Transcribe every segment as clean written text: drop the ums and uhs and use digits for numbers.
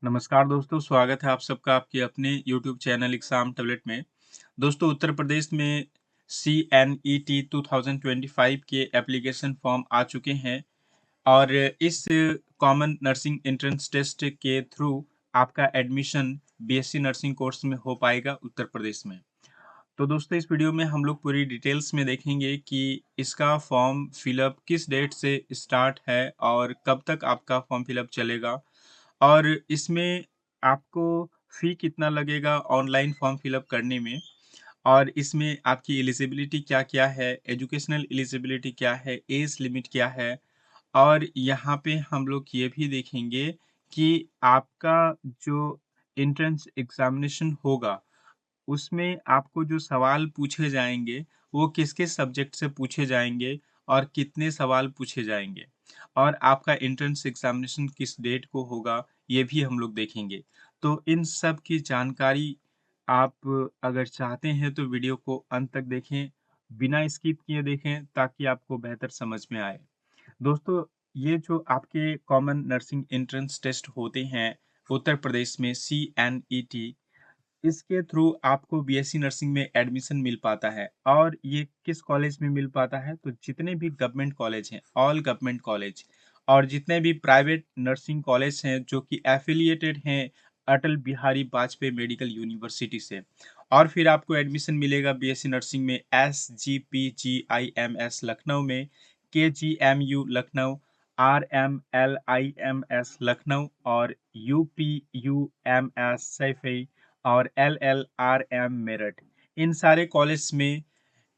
नमस्कार दोस्तों, स्वागत है आप सबका आपके अपने YouTube चैनल एग्जाम टैबलेट में। दोस्तों, उत्तर प्रदेश में CNET 2025 के एप्लीकेशन फॉर्म आ चुके हैं और इस कॉमन नर्सिंग एंट्रेंस टेस्ट के थ्रू आपका एडमिशन बीएससी नर्सिंग कोर्स में हो पाएगा उत्तर प्रदेश में। तो दोस्तों, इस वीडियो में हम लोग पूरी डिटेल्स में देखेंगे कि इसका फॉर्म फिलअप किस डेट से स्टार्ट है और कब तक आपका फॉर्म फिलअप चलेगा और इसमें आपको फ़ी कितना लगेगा ऑनलाइन फॉर्म फिलअप करने में और इसमें आपकी एलिजिबिलिटी क्या-क्या है, एजुकेशनल एलिजिबिलिटी क्या है, एज लिमिट क्या है और यहाँ पे हम लोग ये भी देखेंगे कि आपका जो एंट्रेंस एग्ज़ामिनेशन होगा उसमें आपको जो सवाल पूछे जाएँगे, वो किस-किस सब्जेक्ट से पूछे जाएँगे और कितने सवाल पूछे जाएँगे। और आपका एंट्रेंस एग्ज़ामिनेशन किस डेट को होगा, ये भी हम लोग देखेंगे। तो इन सब की जानकारी आप अगर चाहते हैं तो वीडियो को अंत तक देखें, बिना स्किप किए देखें ताकि आपको बेहतर समझ में आए। दोस्तों, ये जो आपके कॉमन नर्सिंग एंट्रेंस टेस्ट होते हैं, उत्तर प्रदेश में CNET इसके थ्रू आपको बीएससी नर्सिंग में एडमिशन मिल पाता है और ये किस कॉलेज में मिल पाता है तो जितने भी गवर्नमेंट कॉलेज हैं ऑल गवर्नमेंट कॉलेज और जितने भी प्राइवेट नर्सिंग कॉलेज हैं जो कि एफिलिएटेड हैं अटल बिहारी वाजपेयी मेडिकल यूनिवर्सिटी से और फिर आपको एडमिशन मिलेगा बीएससी नर्सिंग में SGPGIMS लखनऊ में KGMU लखनऊ RMLIMS लखनऊ और UPUMS सैफई और LLRM मेरठ। इन सारे कॉलेज में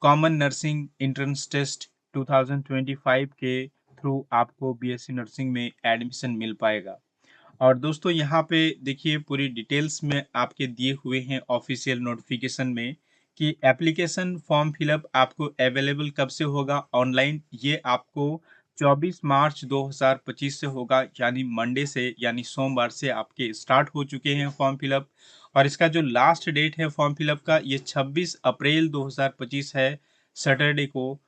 कॉमन नर्सिंग एंट्रेंस टेस्ट 2025 के थ्रू आपको बीएससी नर्सिंग में एडमिशन मिल पाएगा। और दोस्तों यहाँ पे देखिए पूरी डिटेल्स में आपके दिए हुए हैं ऑफिशियल नोटिफिकेशन में कि एप्लीकेशन फॉर्म फिलअप आपको अवेलेबल कब से होगा ऑनलाइन ये आपको 24 मार्च 2025 से होगा यानी मंडे से यानी सोमवार से आपके स्टार्ट हो चुके हैं फॉर्म फिलअप और इसका जो लास्ट डेट है फॉर्म फिलअप का ये 26 अप्रैल 2025 है सैटरडे को।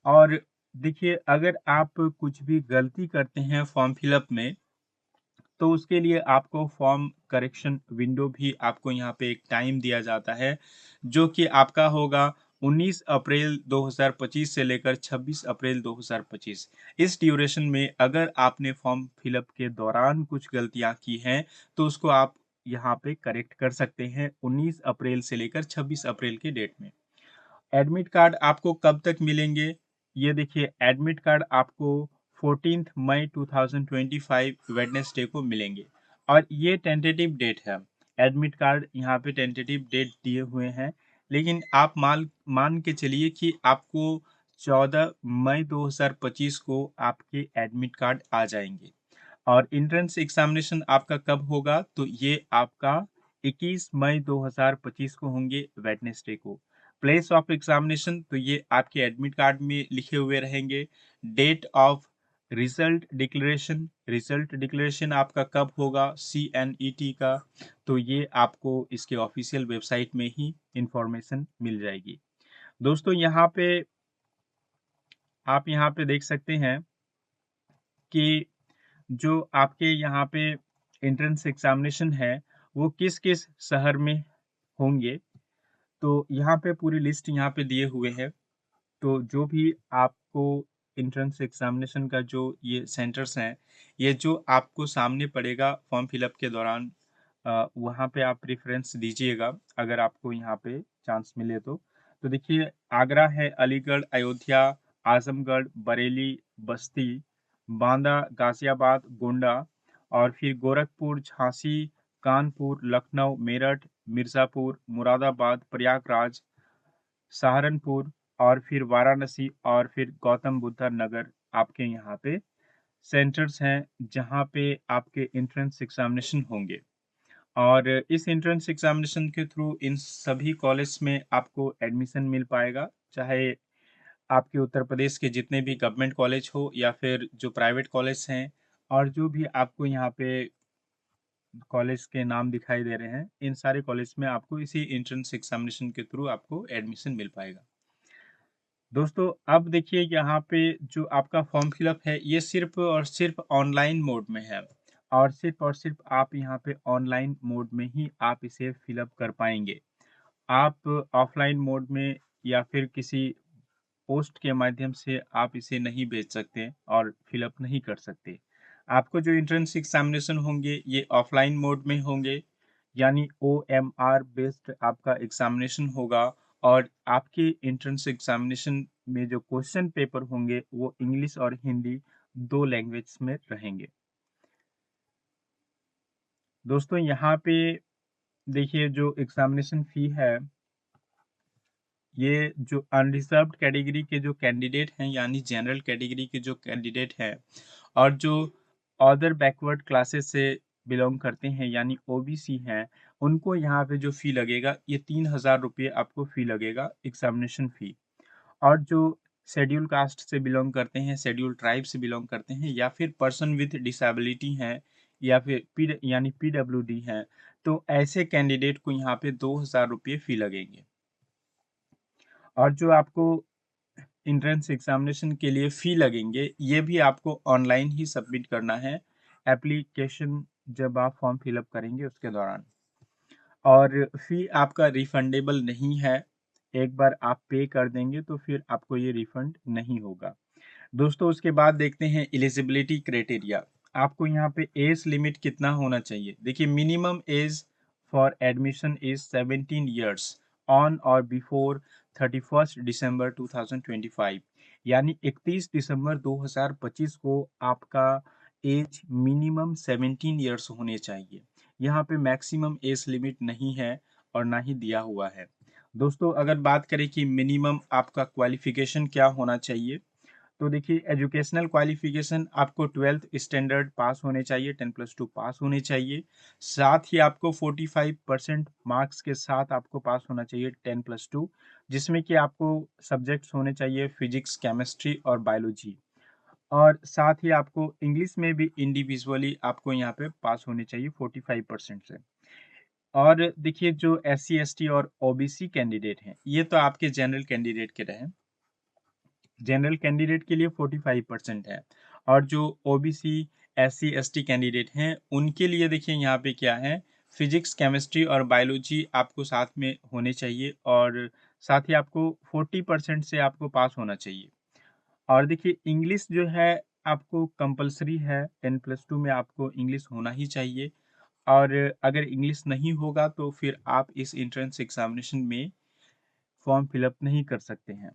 और देखिए अगर आप कुछ भी गलती करते हैं फॉर्म फिलअप में तो उसके लिए आपको फॉर्म करेक्शन विंडो भी आपको यहाँ पे एक टाइम दिया जाता है जो कि आपका होगा 19 अप्रैल 2025 से लेकर 26 अप्रैल 2025। इस ड्यूरेशन में अगर आपने फॉर्म फिलअप के दौरान कुछ गलतियां की हैं तो उसको आप यहाँ पे करेक्ट कर सकते हैं 19 अप्रैल से लेकर 26 अप्रैल के डेट में। एडमिट कार्ड आपको कब तक मिलेंगे? ये देखिए एडमिट कार्ड आपको 14 मई 2025 वेडनेसडे को मिलेंगे और ये टेंटेटिव डेट है। एडमिट कार्ड यहाँ पे टेंटेटिव डेट दिए हुए हैं लेकिन आप मान के चलिए कि आपको 14 मई 2025 को आपके एडमिट कार्ड आ जाएंगे और एंट्रेंस एग्जामिनेशन आपका कब होगा तो ये आपका 21 मई 2025 को होंगे वेडनेसडे को। प्लेस ऑफ एग्जामिनेशन तो ये आपके एडमिट कार्ड में लिखे हुए रहेंगे। डेट ऑफ रिजल्ट डिक्लेरेशन आपका कब होगा CNET का तो ये आपको इसके ऑफिशियल वेबसाइट में ही इंफॉर्मेशन मिल जाएगी। दोस्तों यहाँ पे आप यहाँ पे देख सकते हैं कि जो आपके यहाँ पे एंट्रेंस एग्जामिनेशन है वो किस किस शहर में होंगे तो यहाँ पे पूरी लिस्ट यहाँ पे दिए हुए हैं। तो जो भी आपको एंट्रेंस एग्जामिनेशन का जो ये सेंटर्स हैं ये जो आपको सामने पड़ेगा फॉर्म फिलअप के दौरान वहाँ पे आप प्रेफरेंस दीजिएगा अगर आपको यहाँ पे चांस मिले तो देखिए आगरा है, अलीगढ़, अयोध्या, आजमगढ़, बरेली, बस्ती, बांदा, गाजियाबाद, गोंडा और फिर गोरखपुर, झांसी, कानपुर, लखनऊ, मेरठ, मिर्ज़ापुर, मुरादाबाद, प्रयागराज, सहारनपुर और फिर वाराणसी और फिर गौतम बुद्ध नगर आपके यहाँ पे सेंटर्स हैं जहाँ पे आपके एंट्रेंस एग्जामिनेशन होंगे। और इस एंट्रेंस एग्जामिनेशन के थ्रू इन सभी कॉलेज में आपको एडमिशन मिल पाएगा चाहे आपके उत्तर प्रदेश के जितने भी गवर्नमेंट कॉलेज हो या फिर जो प्राइवेट कॉलेज हैं और जो भी आपको यहाँ पे कॉलेज के नाम दिखाई दे रहे हैं इन सारे कॉलेज में आपको इसी एंट्रेंस एग्जामिनेशन के थ्रू आपको एडमिशन मिल पाएगा। दोस्तों अब देखिए यहाँ पे जो आपका फॉर्म फिलअप है ये सिर्फ और सिर्फ ऑनलाइन मोड में है और सिर्फ आप यहाँ पे ऑनलाइन मोड में ही आप इसे फिलअप कर पाएंगे। आप ऑफलाइन मोड में या फिर किसी पोस्ट के माध्यम से आप इसे नहीं भेज सकते और फिलअप नहीं कर सकते। आपको जो एंट्रेंस एग्जामिनेशन होंगे ये ऑफलाइन मोड में होंगे, यानी OMR बेस्ड आपका एग्जामिनेशन होगा। और आपके एंट्रेंस एग्जामिनेशन में जो क्वेश्चन पेपर होंगे वो इंग्लिश और हिंदी दो लैंग्वेज में रहेंगे। दोस्तों यहाँ पे देखिए जो एग्जामिनेशन फी है, ये जो अनरिजर्व्ड कैटेगरी के जो कैंडिडेट हैं यानी जनरल कैटेगरी के जो कैंडिडेट हैं और जो अदर बैकवर्ड क्लासेस से बिलोंग करते हैं यानी OBC हैं, उनको यहाँ पे जो फ़ी लगेगा ये 3,000 रुपये आपको फ़ी लगेगा एग्जामिनेशन फ़ी। और जो शेड्यूल कास्ट से बिलोंग करते हैं, शेड्यूल ट्राइब से बिलोंग करते हैं या फिर पर्सन विथ डिसेबिलिटी हैं या फिर यानी PWD हैं, तो ऐसे कैंडिडेट को यहाँ पे 2,000 रुपये फ़ी लगेंगे। और जो आपको एंट्रेंस एग्जामिनेशन के लिए फ़ी लगेंगे ये भी आपको ऑनलाइन ही सबमिट करना है, एप्लीकेशन जब आप फॉर्म फिलअप करेंगे उसके दौरान। और फ़ी आपका रिफंडेबल नहीं है, एक बार आप पे कर देंगे तो फिर आपको ये रिफंड नहीं होगा। दोस्तों उसके बाद देखते हैं एलिजिबिलिटी क्राइटेरिया। आपको यहाँ पे एज लिमिट कितना होना चाहिए। देखिए minimum age for admission is 17 years on और बिफोर 31 दिसंबर 2025, यानी 31 दिसंबर 2025 को आपका एज मिनिमम 17 ईयर्स होने चाहिए। यहाँ पे मैक्सिमम एज लिमिट नहीं है और ना ही दिया हुआ है। दोस्तों अगर बात करें कि मिनिमम आपका क्वालिफिकेशन क्या होना चाहिए, तो देखिए एजुकेशनल क्वालिफिकेशन आपको 12th स्टैंडर्ड पास होने चाहिए, 10+2 पास होने चाहिए। साथ ही आपको 45% मार्क्स के साथ आपको पास होना चाहिए 10+2, जिसमें कि आपको सब्जेक्ट्स होने चाहिए फिजिक्स, केमिस्ट्री और बायोलॉजी। और साथ ही आपको इंग्लिश में भी इंडिविजुअली आपको यहाँ पे पास होने चाहिए 45% से। और देखिए जो SC ST और OBC कैंडिडेट हैं ये तो आपके जनरल कैंडिडेट के रहे, जनरल कैंडिडेट के लिए 45% है। और जो OBC SC ST कैंडिडेट हैं उनके लिए देखिए यहाँ पे क्या है, फिजिक्स, केमिस्ट्री और बायोलॉजी आपको साथ में होने चाहिए और साथ ही आपको 40% से आपको पास होना चाहिए। और देखिए इंग्लिश जो है आपको कंपलसरी है, 10+2 में आपको इंग्लिश होना ही चाहिए। और अगर इंग्लिश नहीं होगा तो फिर आप इस एंट्रेंस एग्जामिनेशन में फॉर्म फिलअप नहीं कर सकते हैं।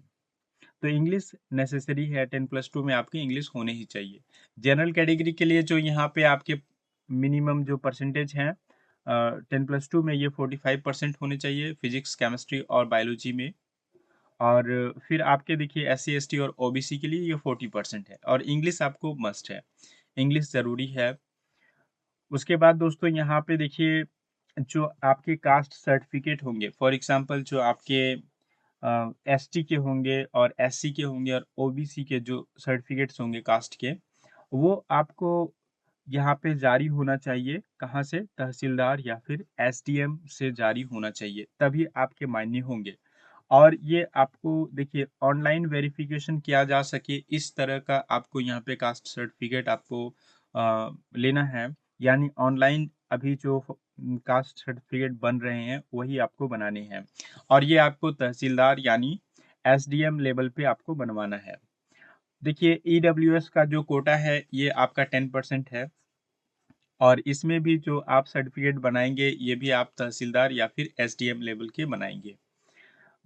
तो इंग्लिश नेसेसरी है, 10+2 में आपकी इंग्लिश होने ही चाहिए। जनरल कैटेगरी के लिए जो यहाँ पे आपके मिनिमम जो परसेंटेज हैं 10+2 में ये 45% होने चाहिए फिजिक्स, केमिस्ट्री और बायोलॉजी में। और फिर आपके देखिए SC ST और OBC के लिए ये 40% है और इंग्लिश आपको मस्ट है, इंग्लिश ज़रूरी है। उसके बाद दोस्तों यहाँ पे देखिए जो आपके कास्ट सर्टिफिकेट होंगे, फॉर एग्जांपल जो आपके ST के होंगे और SC के होंगे और OBC के जो सर्टिफिकेट्स होंगे कास्ट के, वो आपको यहाँ पे जारी होना चाहिए। कहाँ से? तहसीलदार या फिर SDM से जारी होना चाहिए, तभी आपके मायने होंगे। और ये आपको देखिए ऑनलाइन वेरिफिकेशन किया जा सके इस तरह का आपको यहाँ पे कास्ट सर्टिफिकेट आपको लेना है, यानी ऑनलाइन अभी जो कास्ट सर्टिफिकेट बन रहे हैं वही आपको बनाने हैं और ये आपको तहसीलदार यानी SDM लेवल पे आपको बनवाना है। देखिए EWS का जो कोटा है ये आपका 10% है और इसमें भी जो आप सर्टिफिकेट बनाएंगे ये भी आप तहसीलदार या फिर SDM लेवल के बनाएंगे।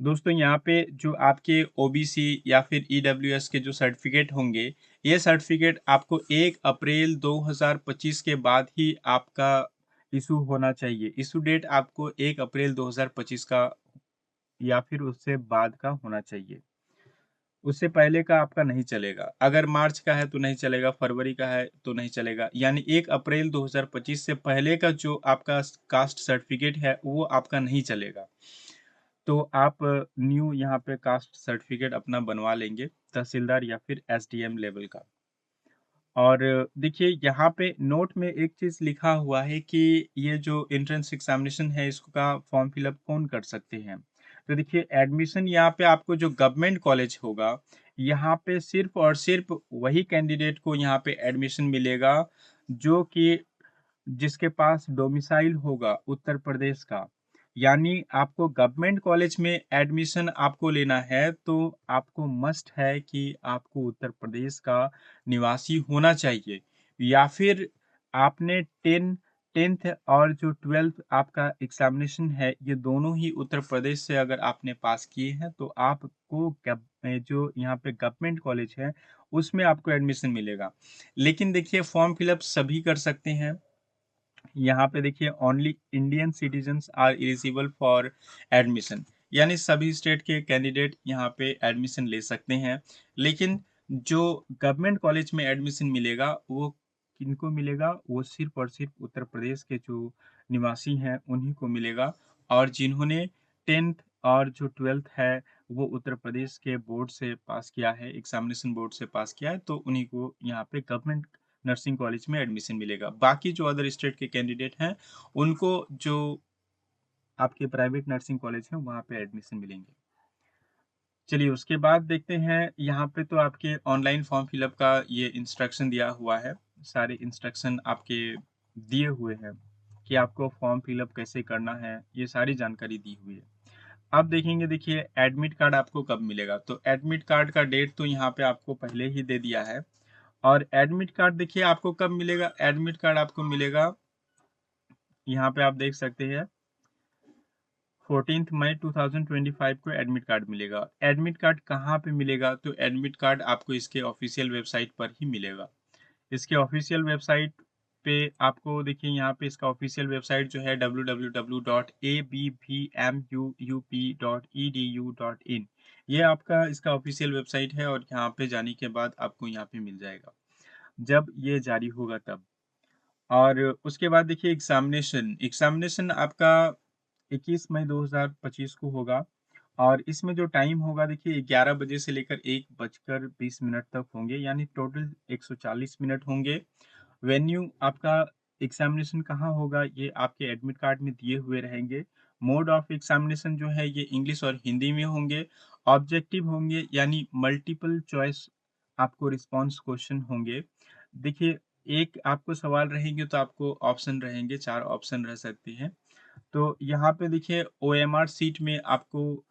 दोस्तों यहाँ पे जो आपके OBC या फिर EWS के जो सर्टिफिकेट होंगे, ये सर्टिफिकेट आपको 1 अप्रैल 2025 के बाद ही आपका इशू होना चाहिए। इशू डेट आपको 1 अप्रैल 2025 का या फिर उससे बाद का होना चाहिए, उससे पहले का आपका नहीं चलेगा। अगर मार्च का है तो नहीं चलेगा, फरवरी का है तो नहीं चलेगा, यानी 1 अप्रैल 2025 से पहले का जो आपका कास्ट सर्टिफिकेट है वो आपका नहीं चलेगा। तो आप न्यू यहाँ पे कास्ट सर्टिफिकेट अपना बनवा लेंगे तहसीलदार या फिर SDM लेवल का। और देखिए यहाँ पे नोट में एक चीज़ लिखा हुआ है कि ये जो एंट्रेंस एग्जामिनेशन है इसका फॉर्म फिलअप कौन कर सकते हैं। तो देखिए एडमिशन यहाँ पे आपको जो गवर्नमेंट कॉलेज होगा यहाँ पे सिर्फ और सिर्फ वही कैंडिडेट को यहाँ पे एडमिशन मिलेगा जो कि जिसके पास डोमिसाइल होगा उत्तर प्रदेश का, यानी आपको गवर्नमेंट कॉलेज में एडमिशन आपको लेना है तो आपको मस्ट है कि आपको उत्तर प्रदेश का निवासी होना चाहिए, या फिर आपने टेंथ और जो ट्वेल्थ आपका एग्जामिनेशन है ये दोनों ही उत्तर प्रदेश से अगर आपने पास किए हैं तो आपको जो यहाँ पे गवर्नमेंट कॉलेज है उसमें आपको एडमिशन मिलेगा। लेकिन देखिए फॉर्म फिलअप सभी कर सकते हैं। यहाँ पे देखिए only Indian citizens are eligible for admission, यानी सभी स्टेट के कैंडिडेट यहाँ पे एडमिशन ले सकते हैं। लेकिन जो गवर्नमेंट कॉलेज में एडमिशन मिलेगा वो किनको मिलेगा, वो सिर्फ और सिर्फ उत्तर प्रदेश के जो निवासी हैं उन्हीं को मिलेगा। और जिन्होंने टेंथ और जो ट्वेल्थ है वो उत्तर प्रदेश के बोर्ड से पास किया है, एग्जामिनेशन बोर्ड से पास किया है, तो उन्हीं को यहाँ पे गवर्नमेंट नर्सिंग कॉलेज में एडमिशन मिलेगा। बाकी जो अदर स्टेट के कैंडिडेट हैं उनको जो आपके प्राइवेट नर्सिंग कॉलेज हैं वहाँ पे एडमिशन मिलेंगे। चलिए उसके बाद देखते हैं, यहाँ पे तो आपके ऑनलाइन फॉर्म फिलअप का ये इंस्ट्रक्शन दिया हुआ है, सारे इंस्ट्रक्शन आपके दिए हुए हैं कि आपको फॉर्म फिलअप कैसे करना है, ये सारी जानकारी दी हुई है। अब देखेंगे, देखिए एडमिट कार्ड आपको कब मिलेगा, तो एडमिट कार्ड का डेट तो यहाँ पे आपको पहले ही दे दिया है। और एडमिट कार्ड देखिए आपको कब मिलेगा, एडमिट कार्ड आपको मिलेगा यहाँ पे आप देख सकते हैं 14 मई 2025 को एडमिट कार्ड मिलेगा। एडमिट कार्ड कहाँ पे मिलेगा, तो एडमिट कार्ड आपको इसके ऑफिशियल वेबसाइट पर ही मिलेगा। इसके ऑफिशियल वेबसाइट पे आपको देखिए, यहाँ पे इसका ऑफिशियल वेबसाइट जो है www.abbmup.edu.in, ये आपका इसका ऑफिशियल वेबसाइट है और यहाँ पे जाने के बाद आपको यहाँ पे मिल जाएगा जब ये जारी होगा तब। और उसके बाद देखिए एग्जामिनेशन एग्जामिनेशन आपका 21 मई 2025 को होगा। और इसमें जो टाइम होगा देखिए 11 बजे से लेकर 1 बजकर 20 मिनट तक होंगे, यानी टोटल 140 मिनट होंगे। वेन्यू आपका एग्जामिनेशन कहाँ होगा ये आपके एडमिट कार्ड में दिए हुए रहेंगे। मोड ऑफ एग्जामिनेशन जो है ये इंग्लिश और हिंदी में होंगे। ऑब्जेक्टिव होंगे यानी मल्टीपल चॉइस आपको रिस्पॉन्स क्वेश्चन होंगे। देखिए एक आपको सवाल रहेंगे तो आपको ऑप्शन रहेंगे, 4 ऑप्शन रह सकते हैं। तो यहाँ पे देखिए ओएमआर सीट में आपको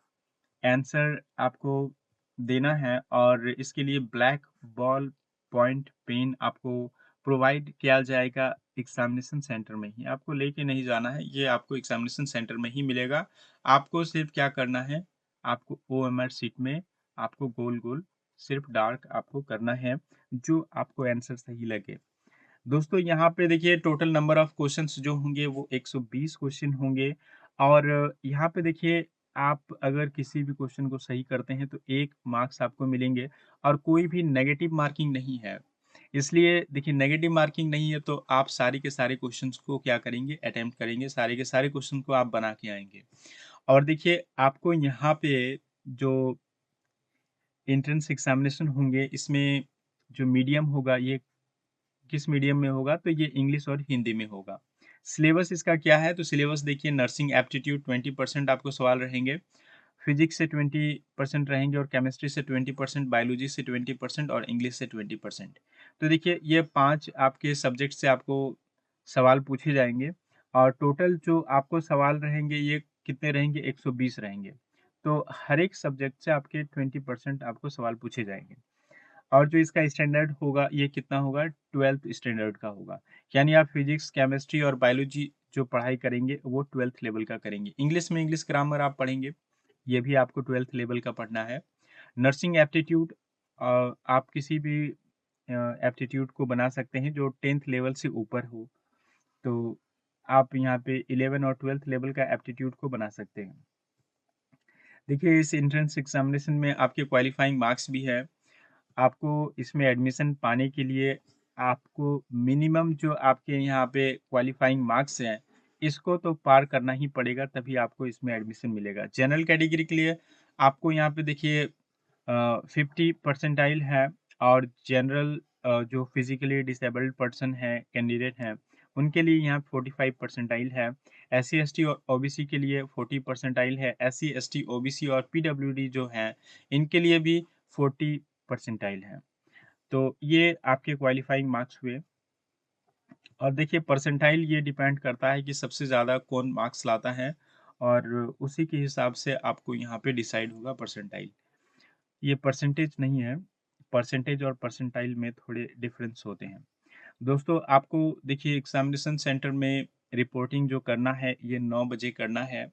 आंसर आपको देना है और इसके लिए ब्लैक बॉल पॉइंट पेन आपको प्रोवाइड किया जाएगा। एग्जामिनेशन सेंटर में ही आपको लेके नहीं जाना है, ये आपको एग्जामिनेशन सेंटर में ही मिलेगा। आपको सिर्फ क्या करना है, आपको ओएमआर सीट में आपको गोल गोल सिर्फ डार्क आपको करना है जो आपको आंसर सही लगे। दोस्तों यहाँ पे देखिए टोटल नंबर ऑफ क्वेश्चंस जो होंगे वो 120 क्वेश्चन होंगे। और यहाँ पे देखिए आप अगर किसी भी क्वेश्चन को सही करते हैं तो 1 मार्क्स आपको मिलेंगे और कोई भी नेगेटिव मार्किंग नहीं है। इसलिए देखिए नेगेटिव मार्किंग नहीं है तो आप सारे के सारे क्वेश्चंस को क्या करेंगे, अटेम्प्ट करेंगे, सारे के सारे क्वेश्चन को आप बना के आएंगे। और देखिए आपको यहाँ पे जो एंट्रेंस एग्जामिनेशन होंगे इसमें जो मीडियम होगा ये किस मीडियम में होगा, तो ये इंग्लिश और हिंदी में होगा। सिलेबस इसका क्या है, तो सिलेबस देखिए नर्सिंग एप्टीट्यूड 20% आपको सवाल रहेंगे, फिजिक्स से 20% रहेंगे और केमिस्ट्री से 20%, बायोलॉजी से 20% और इंग्लिश से 20%। तो देखिए ये 5 आपके सब्जेक्ट से आपको सवाल पूछे जाएंगे और टोटल जो आपको सवाल रहेंगे ये कितने रहेंगे, 120 रहेंगे। तो हर एक सब्जेक्ट से आपके 20% आपको सवाल पूछे जाएंगे। और जो इसका स्टैंडर्ड होगा ये कितना होगा, 12th स्टैंडर्ड का होगा। यानी आप फिजिक्स केमिस्ट्री और बायोलॉजी जो पढ़ाई करेंगे वो 12th लेवल का करेंगे। इंग्लिश में इंग्लिश ग्रामर आप पढ़ेंगे, ये भी आपको 12th लेवल का पढ़ना है। नर्सिंग एप्टीट्यूड आप किसी भी एप्टीट्यूड को बना सकते हैं जो 10th लेवल से ऊपर हो, तो आप यहाँ पे 11 और 12th लेवल का एप्टीट्यूड को बना सकते हैं। देखिए इस एंट्रेंस एग्जामिनेशन में आपके क्वालिफाइंग मार्क्स भी है। आपको इसमें एडमिशन पाने के लिए आपको मिनिमम जो आपके यहाँ पे क्वालिफाइंग मार्क्स हैं इसको तो पार करना ही पड़ेगा, तभी आपको इसमें एडमिशन मिलेगा। जनरल कैटेगरी के लिए आपको यहाँ पे देखिए 50 परसेंटाइल है। और जनरल जो फिजिकली डिसेबल्ड पर्सन है कैंडिडेट हैं उनके लिए यहाँ 45 परसेंटाइल है। SC ST और OBC के लिए 40 परसेंटाइल है। SC ST OBC और PWD जो हैं इनके लिए भी 40 परसेंटाइल है। तो ये आपके क्वालिफाइंग मार्क्स हुए। और देखिए परसेंटाइल ये डिपेंड करता है कि सबसे ज़्यादा कौन मार्क्स लाता है और उसी के हिसाब से आपको यहाँ पे डिसाइड होगा परसेंटाइल। ये परसेंटेज नहीं है, परसेंटेज और परसेंटाइल में थोड़े डिफरेंस होते हैं। दोस्तों आपको देखिए एग्ज़ामिनेशन सेंटर में रिपोर्टिंग जो करना है ये 9 बजे करना है।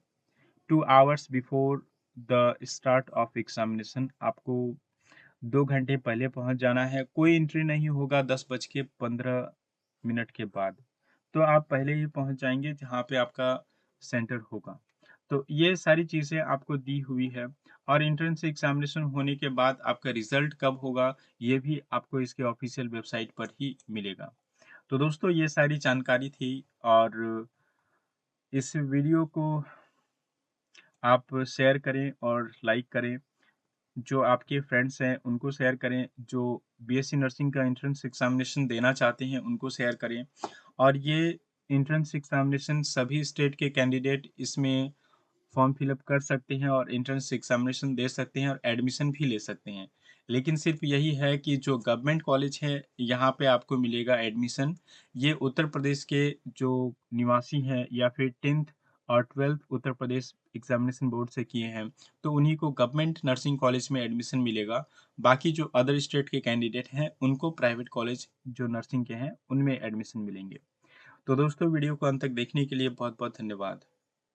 2 hours before the start of examination आपको 2 घंटे पहले पहुँच जाना है। कोई एंट्री नहीं होगा 10 बज के 15 मिनट के बाद। तो आप पहले ही पहुँच जाएँगे जहाँ पे आपका सेंटर होगा। तो ये सारी चीज़ें आपको दी हुई है और एंट्रेंस एग्ज़ामिनेशन होने के बाद आपका रिज़ल्ट कब होगा, ये भी आपको इसके ऑफ़िशियल वेबसाइट पर ही मिलेगा। तो दोस्तों ये सारी जानकारी थी और इस वीडियो को आप शेयर करें और लाइक करें। जो आपके फ्रेंड्स हैं उनको शेयर करें, जो बीएससी नर्सिंग का एंट्रेंस एग्ज़ामिनेशन देना चाहते हैं उनको शेयर करें। और ये एंट्रेंस एग्ज़ामिनेशन सभी स्टेट के कैंडिडेट इसमें फॉर्म फिल अप कर सकते हैं और एंट्रेंस एग्ज़ामिनेशन दे सकते हैं और एडमिशन भी ले सकते हैं। लेकिन सिर्फ़ यही है कि जो गवर्नमेंट कॉलेज है, यहाँ पे आपको मिलेगा एडमिशन। ये उत्तर प्रदेश के जो निवासी हैं या फिर 10th और 12th Uttar Pradesh examination board से किए हैं, तो उन्हीं को गवर्नमेंट नर्सिंग कॉलेज में एडमिशन मिलेगा। बाकी जो अदर स्टेट के कैंडिडेट हैं, उनको प्राइवेट कॉलेज जो नर्सिंग के हैं, उनमें एडमिशन मिलेंगे। तो दोस्तों वीडियो को अंत तक देखने के लिए बहुत-बहुत धन्यवाद।